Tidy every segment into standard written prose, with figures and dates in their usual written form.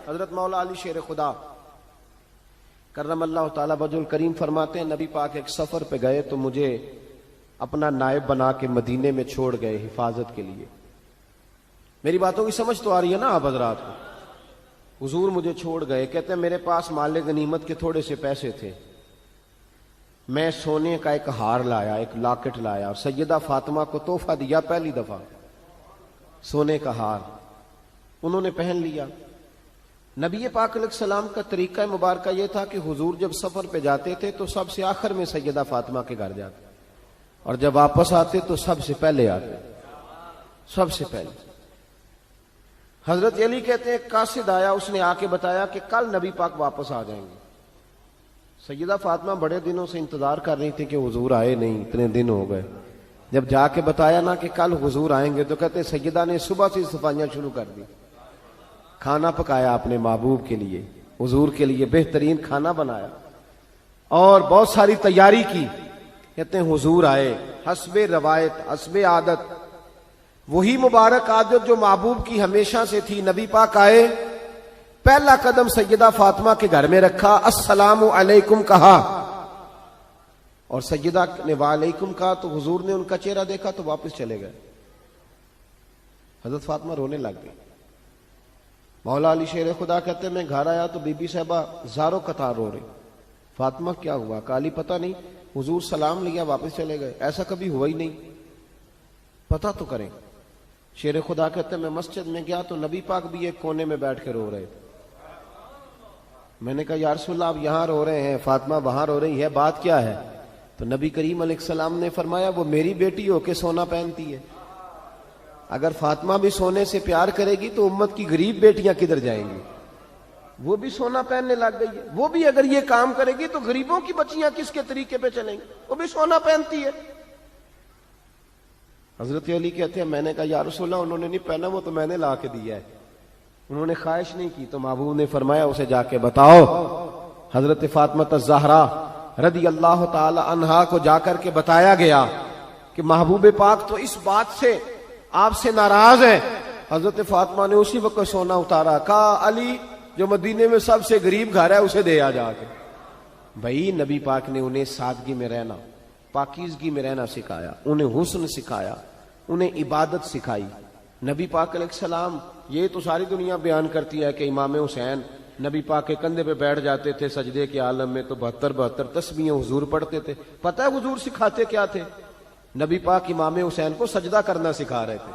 حضرت مولا علی شیر خدا کرم اللہ تعالی وجہ الکریم فرماتے ہیں نبی پاک ایک سفر پہ گئے تو مجھے اپنا نائب بنا کے مدینے میں چھوڑ گئے حفاظت کے لیے. میری باتوں کی سمجھ تو آ رہی ہے نا آپ حضرات کو؟ حضور مجھے چھوڑ گئے. کہتے ہیں میرے پاس مال غنیمت کے تھوڑے سے پیسے تھے. میں سونے کا ایک ہار لایا, ایک لاکٹ لایا اور سیدہ فاطمہ کو تحفہ دیا. پہلی دفعہ سونے کا ہار انہوں نے پہن لیا. نبی پاک علیہ السلام کا طریقہ مبارکہ یہ تھا کہ حضور جب سفر پہ جاتے تھے تو سب سے آخر میں سیدہ فاطمہ کے گھر جاتے, اور جب واپس آتے تو سب سے پہلے آتے, سب سے پہلے. حضرت علی کہتے ہیں قاصد آیا, اس نے آ کے بتایا کہ کل نبی پاک واپس آ جائیں گے. سیدہ فاطمہ بڑے دنوں سے انتظار کر رہی تھی کہ حضور آئے نہیں, اتنے دن ہو گئے. جب جا کے بتایا نا کہ کل حضور آئیں گے تو کہتے سیدہ نے صبح سے صفائیاں شروع کر دی. کھانا پکایا اپنے محبوب کے لیے, حضور کے لیے بہترین کھانا بنایا اور بہت ساری تیاری کی. کہتے ہیں حضور آئے حسب روایت, حسب عادت, وہی مبارک عادت جو محبوب کی ہمیشہ سے تھی. نبی پاک آئے, پہلا قدم سیدہ فاطمہ کے گھر میں رکھا, السلام علیکم کہا, اور سیدہ نے وعلیکم کہا تو حضور نے ان کا چہرہ دیکھا تو واپس چلے گئے. حضرت فاطمہ رونے لگ گئی. مولا علی شیر خدا کہتے ہیں میں گھر آیا تو بی بی صاحبہ زاروں قطار رو رہی. فاطمہ کیا ہوا؟ کالی پتہ نہیں, حضور سلام لیا واپس چلے گئے, ایسا کبھی ہوا ہی نہیں, پتہ تو کریں. شیر خدا کہتے ہیں میں مسجد میں گیا تو نبی پاک بھی ایک کونے میں بیٹھ کے رو رہے تھے. میں نے کہا یا رسول اللہ آپ یہاں رو رہے ہیں, فاطمہ وہاں رو رہی ہے, بات کیا ہے؟ تو نبی کریم علیہ السلام نے فرمایا وہ میری بیٹی ہو کے سونا پہنتی ہے. اگر فاطمہ بھی سونے سے پیار کرے گی تو امت کی غریب بیٹیاں کدھر جائیں گی؟ وہ بھی سونا پہننے لگ گئی ہے. وہ بھی اگر یہ کام کرے گی تو غریبوں کی بچیاں کس کے طریقے پہ چلیں گی؟ وہ بھی سونا پہنتی ہے. حضرت علی کہتے ہیں میں نے کہا یا رسول اللہ انہوں نے نہیں پہنا, وہ تو میں نے لا کے دیا ہے, انہوں نے خواہش نہیں کی. تو محبوب نے فرمایا اسے جا کے بتاؤ. حضرت فاطمہ الزہرا رضی اللہ تعالی عنہا کو جا کر کے بتایا گیا کہ محبوب پاک تو اس بات سے آپ سے ناراض ہیں. حضرت فاطمہ نے اسی وقت سونا اتارا, کہا علی جو مدینے میں سب سے غریب گھر ہے اسے دے آ جا کے. بھائی نبی پاک نے انہیں سادگی میں رہنا, پاکیزگی میں رہنا سکھایا, انہیں حسن سکھایا, انہیں عبادت سکھائی. نبی پاک علیہ السلام, یہ تو ساری دنیا بیان کرتی ہے کہ امام حسین نبی پاک کے کندھے پہ بیٹھ جاتے تھے سجدے کے عالم میں تو 72 تسبیحیں حضور پڑھتے تھے. پتہ ہے حضور سکھاتے کیا تھے؟ نبی پاک امام حسین کو سجدہ کرنا سکھا رہے تھے.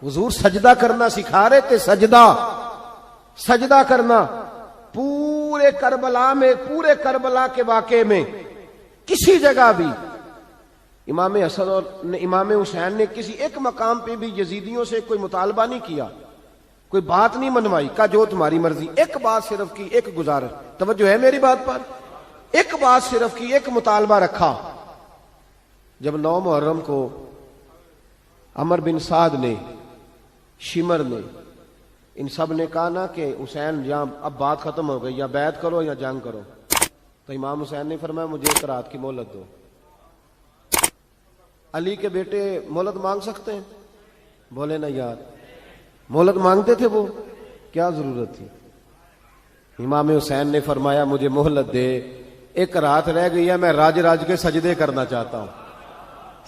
حضور سجدہ کرنا سکھا رہے تھے, سجدہ کرنا. پورے کربلا کے واقعے میں کسی جگہ بھی امام حسن اور امام حسین نے کسی ایک مقام پہ بھی یزیدیوں سے کوئی مطالبہ نہیں کیا, کوئی بات نہیں منوائی, کہا جو تمہاری مرضی. ایک بات صرف کی, ایک گزارش, توجہ ہے میری بات پر, ایک بات صرف کی, ایک مطالبہ رکھا. جب 9 محرم کو عمر بن سعد نے, شمر نے, ان سب نے کہا نا کہ حسین یا اب بات ختم ہو گئی, یا بیعت کرو یا جنگ کرو, تو امام حسین نے فرمایا مجھے 1 رات کی مہلت دو. علی کے بیٹے مہلت مانگ سکتے ہیں؟ بولے نا یار, مہلت مانگتے تھے وہ, کیا ضرورت تھی؟ امام حسین نے فرمایا مجھے مہلت دے, 1 رات رہ گئی ہے, میں راج کے سجدے کرنا چاہتا ہوں.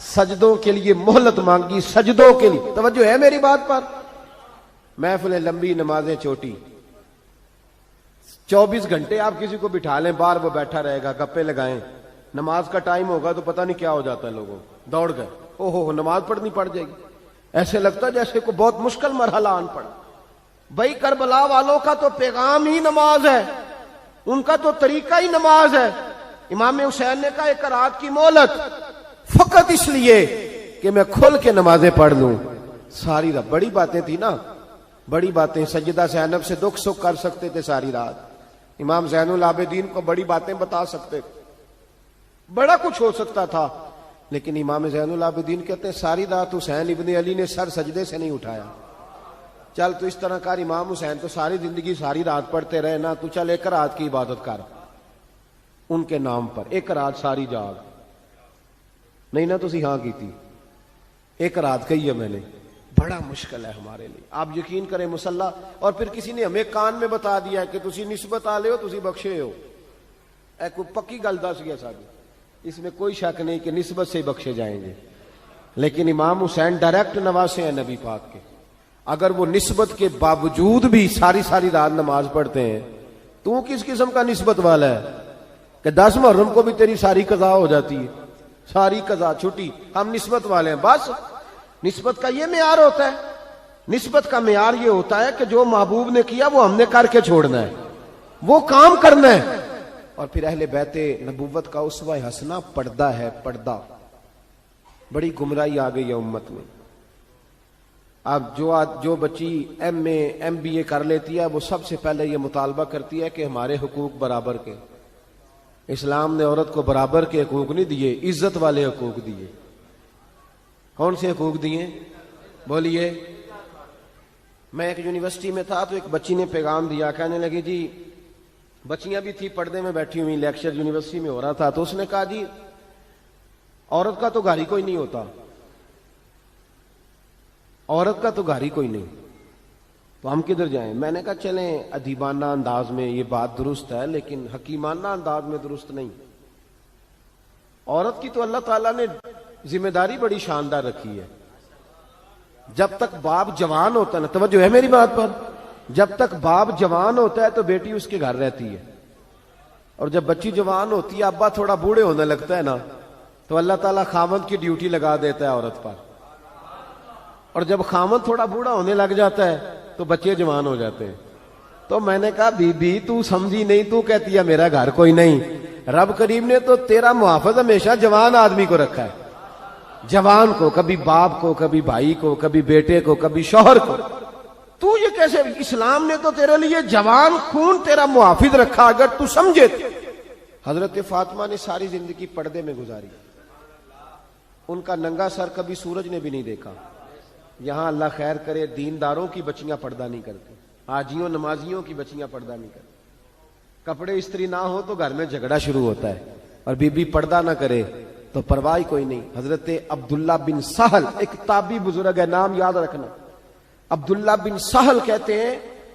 سجدوں کے لیے مہلت مانگی, سجدوں کے لیے. توجہ ہے میری بات پر؟ محفلیں لمبی, نمازیں چھوٹی. 24 گھنٹے آپ کسی کو بٹھا لیں باہر, وہ بیٹھا رہے گا, گپے لگائیں. نماز کا ٹائم ہوگا تو پتہ نہیں کیا ہو جاتا ہے, لوگوں دوڑ گئے, او ہو نماز پڑھنی پڑ جائے گی. ایسے لگتا جیسے کوئی بہت مشکل مرحلہ آن پڑا. بھائی کربلا والوں کا تو پیغام ہی نماز ہے, ان کا تو طریقہ ہی نماز ہے. امام حسین نے کہا 1 رات کی مہلت, فقط اس لیے کہ میں کھل کے نمازیں پڑھ لوں. ساری رات بڑی باتیں تھی نا, بڑی باتیں. سیدہ زینب سے دکھ سکھ کر سکتے تھے ساری رات, امام زین العابدین کو بڑی باتیں بتا سکتے, بڑا کچھ ہو سکتا تھا. لیکن امام زین العابدین کہتے ہیں ساری رات حسین ابن علی نے سر سجدے سے نہیں اٹھایا. چل تو اس طرح کر, امام حسین تو ساری زندگی ساری رات پڑھتے رہے نا, تو چل 1 رات کی عبادت کر ان کے نام پر, 1 رات ساری جاگ. نہیں نا تسی ہاں کی تھی, 1 رات کہی ہے میں نے, بڑا مشکل ہے ہمارے لیے. آپ یقین کریں مسلح اور پھر کسی نے ہمیں کان میں بتا دیا ہے کہ تسی نسبت آ لے ہو, تسی بخشے ہو. اے کوئی پکی گل دس گیا ساری, اس میں کوئی شک نہیں کہ نسبت سے بخشے جائیں گے. لیکن امام حسین ڈائریکٹ نواسے ہیں نبی پاک کے. اگر وہ نسبت کے باوجود بھی ساری ساری رات نماز پڑھتے ہیں, تو کس قسم کا نسبت والا ہے کہ 10 محرم کو بھی تیری ساری قضا ہو جاتی ہے, ساری قضا چھٹی, ہم نسبت والے ہیں. بس نسبت کا یہ معیار ہوتا ہے. نسبت کا معیار یہ ہوتا ہے کہ جو محبوب نے کیا وہ ہم نے کر کے چھوڑنا ہے, وہ کام کرنا ہے. اور پھر اہل بیت نبوت کا اسوہ حسنہ پردہ ہے. پردہ بڑی گمراہی آ گئی ہے امت میں. اب جو بچی ایم بی اے کر لیتی ہے وہ سب سے پہلے یہ مطالبہ کرتی ہے کہ ہمارے حقوق برابر کے. اسلام نے عورت کو برابر کے حقوق نہیں دیے, عزت والے حقوق دیے. کون سے حقوق دیے بولیے؟ میں ایک یونیورسٹی میں تھا تو ایک بچی نے پیغام دیا, کہنے لگی جی, بچیاں بھی تھی پردے میں بیٹھی ہوئی, لیکچر یونیورسٹی میں ہو رہا تھا, تو اس نے کہا جی عورت کا تو گھر ہی کوئی نہیں ہوتا, عورت کا تو گھر ہی کوئی نہیں, تو ہم کدھر جائیں؟ میں نے کہا چلیں ادیبانہ انداز میں یہ بات درست ہے لیکن حکیمانہ انداز میں درست نہیں. عورت کی تو اللہ تعالیٰ نے ذمہ داری بڑی شاندار رکھی ہے. جب تک باپ جوان ہوتا ہے نا, توجہ ہے میری بات پر, جب تک باپ جوان ہوتا ہے تو بیٹی اس کے گھر رہتی ہے, اور جب بچی جوان ہوتی ہے, ابا تھوڑا بوڑھے ہونے لگتا ہے نا, تو اللہ تعالیٰ خامند کی ڈیوٹی لگا دیتا ہے عورت پر. اور جب خامند تھوڑا بوڑھا ہونے لگ جاتا ہے تو بچے جوان ہو جاتے ہیں. تو میں نے کہا بی بی تو سمجھی نہیں, تو کہتی ہے میرا گھر کوئی نہیں. رب کریم نے تو تیرا محافظ ہمیشہ جوان آدمی کو رکھا ہے, جوان کو, کبھی باپ کو, کبھی بھائی کو, کبھی بیٹے کو, کبھی شوہر کو. تو یہ کیسے؟ اسلام نے تو تیرے لیے جوان خون تیرا محافظ رکھا, اگر تو سمجھے. حضرت فاطمہ نے ساری زندگی پردے میں گزاری, ان کا ننگا سر کبھی سورج نے بھی نہیں دیکھا. یہاں اللہ خیر کرے دینداروں کی بچیاں پردہ نہیں کرتی, حاجیوں نمازیوں کی بچیاں پردہ نہیں کرتی. کپڑے استری نہ ہو تو گھر میں جھگڑا شروع ہوتا ہے, اور بی بی پردہ نہ کرے تو پرواہ کوئی نہیں. حضرت عبداللہ بن سہل ایک تابعی بزرگ ہے, نام یاد رکھنا. عبداللہ بن سہل کہتے ہیں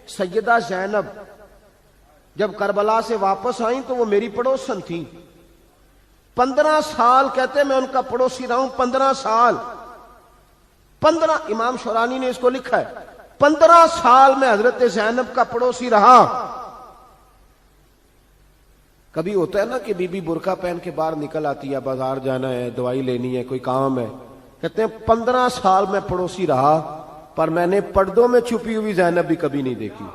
سیدہ زینب جب کربلا سے واپس آئیں تو وہ میری پڑوسن تھیں. 15 سال کہتے ہیں میں ان کا پڑوسی رہا ہوں, 15 سال. 15, امام شورانی نے اس کو لکھا ہے, 15 سال میں حضرت زینب کا پڑوسی رہا. کبھی ہوتا ہے نا کہ بی بی برقع پہن کے باہر نکل آتی ہے, بازار جانا ہے, دوائی لینی ہے, کوئی کام ہے. کہتے ہیں 15 سال میں پڑوسی رہا, پر میں نے پردوں میں چھپی ہوئی زینب بھی کبھی نہیں دیکھی.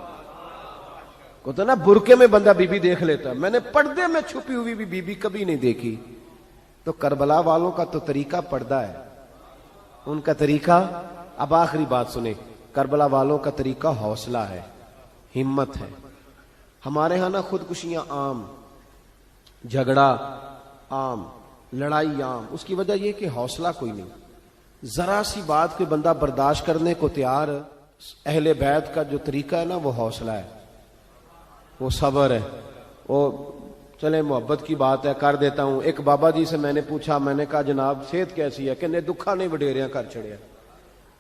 ہوتا نا برقعے میں بندہ بی بی دیکھ لیتا, میں نے پردے میں چھپی ہوئی بھی بی بی کبھی نہیں دیکھی. تو کربلا والوں کا تو طریقہ پردہ ہے, ان کا طریقہ. اب آخری بات سنیں, کربلا والوں کا طریقہ حوصلہ ہے, ہمت ہے. ہمارے ہاں نا خودکشیاں عام, جھگڑا عام, لڑائی عام. اس کی وجہ یہ کہ حوصلہ کوئی نہیں. ذرا سی بات کوئی بندہ برداشت کرنے کو تیار. اہل بیت کا جو طریقہ ہے نا وہ حوصلہ ہے, وہ صبر ہے. وہ چلے محبت کی بات ہے کر دیتا ہوں. ایک بابا جی سے میں نے پوچھا, میں نے کہا جناب صحت کیسی ہے؟ کہ دکھا نہیں وڈیریاں کر چھڑیا.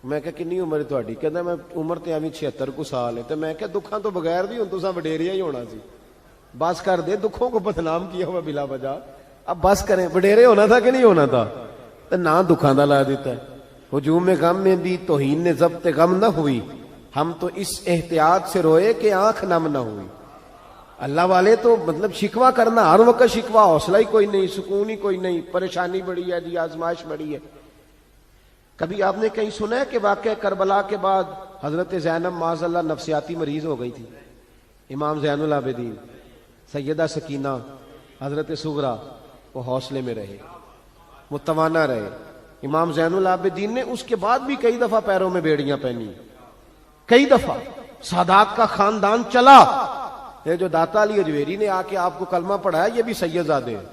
میں کہا کنی عمر تہاڈی؟ کہندا میں عمر تے ایویں 76 کو سال ہے. تے میں کہا دکھاں تو بغیر بھی ہن تساں وڈیریا ہی ہونا سی. بس کر دے, دکھوں کو بدنام کیا ہوا بلا وجہ. اب بس کریں, وڈیرے ہونا تھا کہ نہیں ہونا تھا؟ تو نہ دکھاں دا لا دیتا ہے. ہجوم غم میں بھی توہین نے ضبط غم نہ ہوئی, ہم تو اس احتیاط سے روئے کہ آنکھ نم نہ ہوئی. اللہ والے تو مطلب شکوہ کرنا ہر وقت شکوہ, حوصلہ ہی کوئی نہیں, سکون ہی کوئی نہیں, پریشانی بڑی ہے جی, آزمائش بڑی ہے. کبھی آپ نے کہیں سنا ہے کہ واقعہ کربلا کے بعد حضرت زینب معاذ اللہ نفسیاتی مریض ہو گئی تھی؟ امام زین العابدین, سیدہ سکینہ, حضرت صغرا وہ حوصلے میں رہے, متوانا رہے. امام زین العابدین نے اس کے بعد بھی کئی دفعہ پیروں میں بیڑیاں پہنی, کئی دفعہ. سادات کا خاندان چلا. یہ جو داتا علی اجویری نے آ کے آپ کو کلمہ پڑھایا یہ بھی سید زادے ہیں.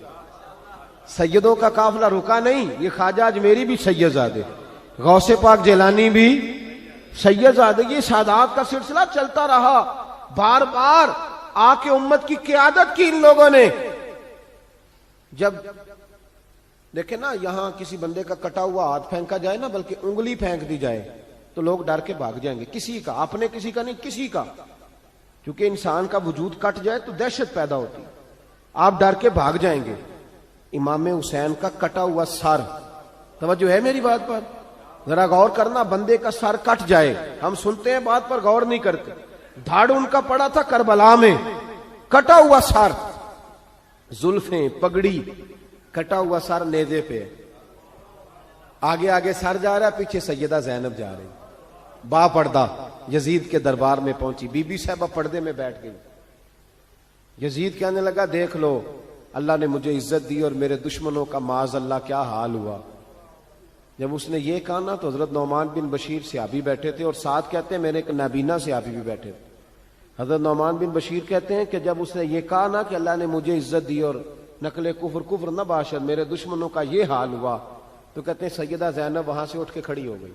سیدوں کا قافلہ رکا نہیں, یہ خواجہ اجمیری بھی سید زادے, غوث پاک جیلانی بھی سید زادے. یہ سادات کا سلسلہ چلتا رہا. بار بار آ کے امت کی قیادت کی ان لوگوں نے. جب دیکھیں نا یہاں کسی بندے کا کٹا ہوا ہاتھ پھینکا جائے نا, بلکہ انگلی پھینک دی جائے, تو لوگ ڈر کے بھاگ جائیں گے. کسی کا، اپنے کسی کا نہیں، کسی کا. کیونکہ انسان کا وجود کٹ جائے تو دہشت پیدا ہوتی، آپ ڈر کے بھاگ جائیں گے. امام حسین کا کٹا ہوا سر، توجہ ہے میری بات پر؟ ذرا غور کرنا، بندے کا سر کٹ جائے، ہم سنتے ہیں بات پر غور نہیں کرتے. دھاڑ ان کا پڑا تھا کربلا میں، کٹا ہوا سر، زلفیں، پگڑی، کٹا ہوا سر نیزے پہ، آگے آگے سر جا رہا ہے، پیچھے سیدہ زینب جا رہی، با پردہ یزید کے دربار میں پہنچی. بی بی صاحبہ پردے میں بیٹھ گئی. یزید کہنے لگا دیکھ لو اللہ نے مجھے عزت دی اور میرے دشمنوں کا معاذ اللہ کیا حال ہوا. جب اس نے یہ کہا نا تو حضرت نعمان بن بشیر صحابی بیٹھے تھے، اور ساتھ کہتے ہیں میرے ایک نابینا صحابی بھی بیٹھے تھے. حضرت نعمان بن بشیر کہتے ہیں کہ جب اس نے یہ کہا نا کہ اللہ نے مجھے عزت دی اور نقل کفر نہ باشد میرے دشمنوں کا یہ حال ہوا، تو کہتے ہیں سیدہ زینب وہاں سے اٹھ کے کھڑی ہو گئی.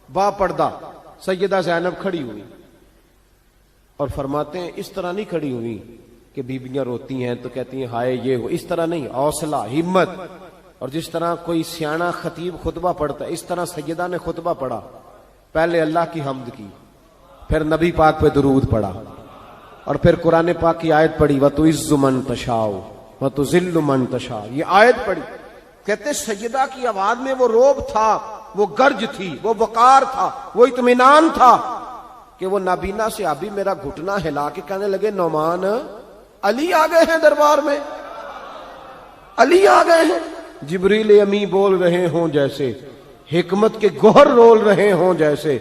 با پردہ سیدہ زینب کھڑی ہوئی اور فرماتے ہیں اس طرح نہیں کھڑی ہوئی کہ بیویاں روتی ہیں تو کہتی ہیں ہائے یہ ہو، اس طرح نہیں، حوصلہ، ہمت. اور جس طرح کوئی سیاںا خطیب خطبہ پڑھتا ہے اس طرح سیدہ نے خطبہ پڑھا. پہلے اللہ کی حمد کی، پھر نبی پاک پہ درود پڑھا، اور پھر قرآن پاک کی آیت پڑھی وَتُعِزُّ مَن تَشَاءُ وَتُذِلُّ مَن تَشَاءُ. یہ آیت پڑھی. کہتے سیدہ کی آواز میں وہ روب تھا، وہ گرج تھی، وہ وقار تھا، وہ اطمینان تھا کہ وہ نابینا صحابی میرا گھٹنا ہلا کے کہنے لگے نعمان علی آ گئے ہیں دربار میں، علی آ گئے ہیں. جبریل امی بول رہے ہوں جیسے، حکمت کے گوہر رول رہے ہوں جیسے.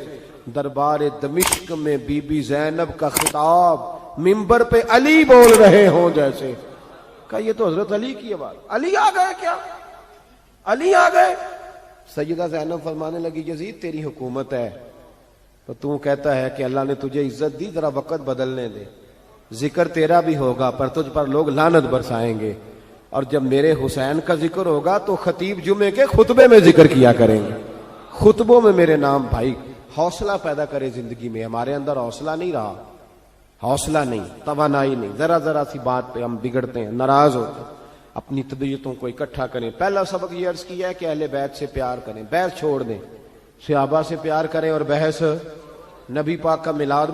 دربار دمشق میں بی بی زینب کا خطاب، منبر پہ علی بول رہے ہوں جیسے. کہ یہ تو حضرت علی کی آواز، علی آ گئے کیا، علی آ گئے. سیدہ زینب فرمانے لگی یزید تیری حکومت ہے تو تو کہتا ہے کہ اللہ نے تجھے عزت دی، ذرا وقت بدلنے دے، ذکر تیرا بھی ہوگا پر تجھ پر لوگ لعنت برسائیں گے. اور جب میرے حسین کا ذکر ہوگا تو خطیب جمعے کے خطبے میں ذکر کیا کریں گے، خطبوں میں میرے نام. بھائی حوصلہ پیدا کرے زندگی میں. ہمارے اندر حوصلہ نہیں رہا، حوصلہ نہیں، توانائی نہیں. ذرا ذرا سی بات پہ ہم بگڑتے ہیں، ناراض ہوتے ہیں. اپنی طبیعتوں کو اکٹھا کریں. پہلا سبق یہ عرض کیا ہے کہ اہل بیت سے پیار کریں، بحث چھوڑ دیں، صحابہ سے پیار کریں اور بحث نبی پاک کا میلاد